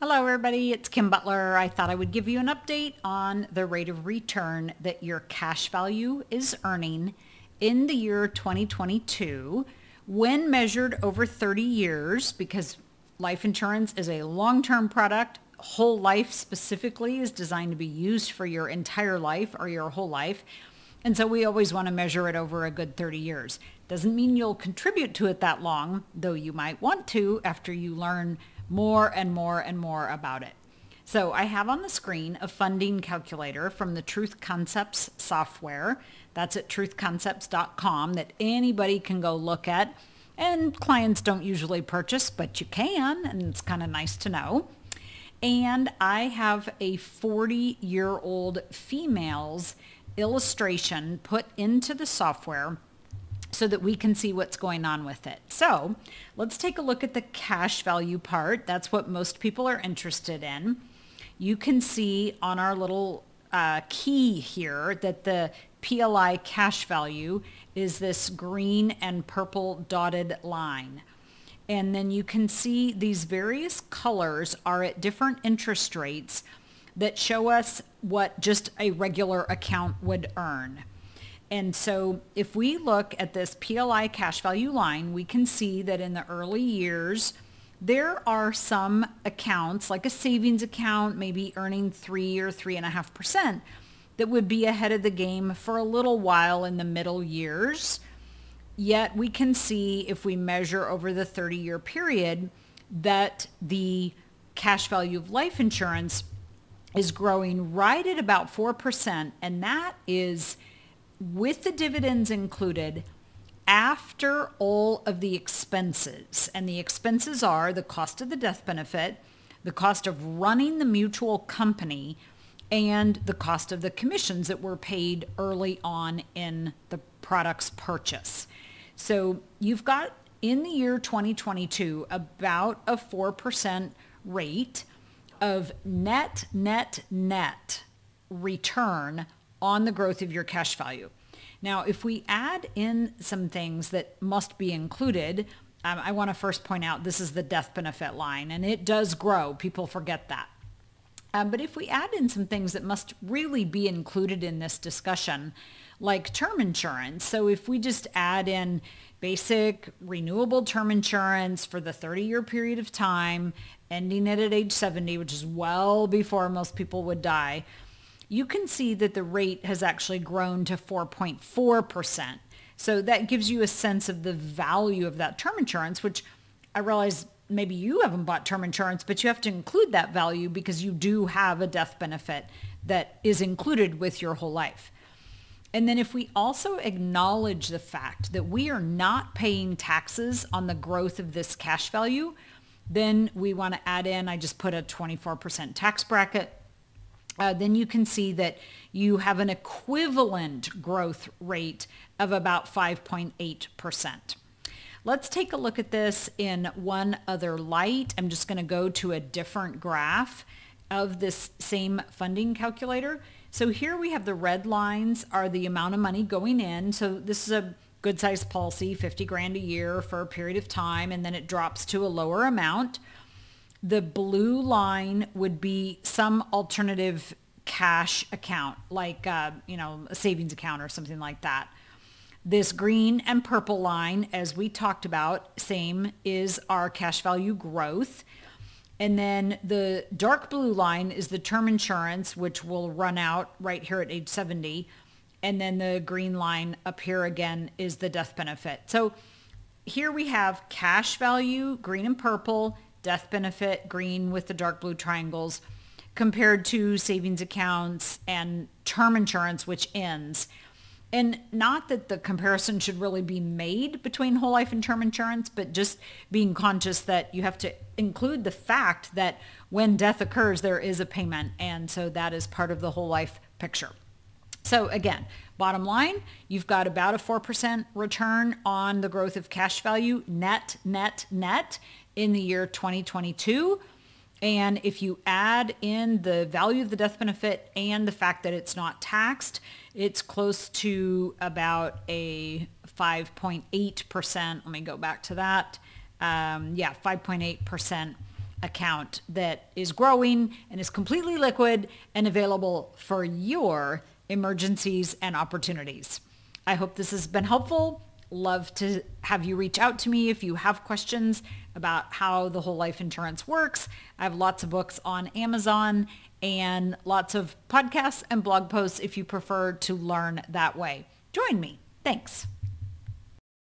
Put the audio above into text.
Hello everybody, it's Kim Butler. I thought I would give you an update on the rate of return that your cash value is earning in the year 2022 when measured over 30 years, because life insurance is a long-term product. Whole life specifically is designed to be used for your entire life or your whole life. And so we always want to measure it over a good 30 years. Doesn't mean you'll contribute to it that long, though you might want to after you learn more and more and more about it. So I have on the screen a funding calculator from the Truth Concepts software. That's at truthconcepts.com that anybody can go look at. And clients don't usually purchase, but you can, and it's kind of nice to know. And I have a 40-year-old female's illustration put into the software so that we can see what's going on with it. So let's take a look at the cash value part. That's what most people are interested in. You can see on our little key here that the PLI cash value is this green and purple dotted line. And then you can see these various colors are at different interest rates that show us what just a regular account would earn. And so if we look at this PLI cash value line, we can see that in the early years, there are some accounts like a savings account, maybe earning 3 or 3.5%, that would be ahead of the game for a little while in the middle years. Yet we can see if we measure over the 30-year period that the cash value of life insurance is growing right at about 4%, and that is with the dividends included after all of the expenses. And the expenses are the cost of the death benefit, the cost of running the mutual company, and the cost of the commissions that were paid early on in the product's purchase. So you've got in the year 2022 about a 4% rate of net return on the growth of your cash value. Now, if we add in some things that must be included, I want to first point out this is the death benefit line, and it does grow. People forget that. But if we add in some things that must really be included in this discussion, like term insurance. So if we just add in basic renewable term insurance for the 30-year period of time, ending it at age 70, which is well before most people would die, you can see that the rate has actually grown to 4.4%. So that gives you a sense of the value of that term insurance, which I realize maybe you haven't bought term insurance, but you have to include that value because you do have a death benefit that is included with your whole life. And then if we also acknowledge the fact that we are not paying taxes on the growth of this cash value, then we want to add in, I just put a 24% tax bracket. Then you can see that you have an equivalent growth rate of about 5.8%. Let's take a look at this in one other light. I'm just going to go to a different graph of this same funding calculator. So here we have the red lines are the amount of money going in. So this is a good sized policy, 50 grand a year for a period of time, and then it drops to a lower amount. The blue line would be some alternative cash account, like a savings account or something like that. This green and purple line, as we talked about, same is our cash value growth. And then the dark blue line is the term insurance, which will run out right here at age 70. And then the green line up here again is the death benefit. So here we have cash value, green and purple, death benefit, green with the dark blue triangles, compared to savings accounts and term insurance, which ends. And not that the comparison should really be made between whole life and term insurance, but just being conscious that you have to include the fact that when death occurs, there is a payment. And so that is part of the whole life picture. So again, bottom line, you've got about a 4% return on the growth of cash value, net in the year 2022. And if you add in the value of the death benefit and the fact that it's not taxed, it's close to about a 5.8%. Let me go back to that. 5.8% account that is growing and is completely liquid and available for your emergencies and opportunities. I hope this has been helpful. Love to have you reach out to me if you have questions about how the whole life insurance works. I have lots of books on Amazon and lots of podcasts and blog posts if you prefer to learn that way. Join me. Thanks.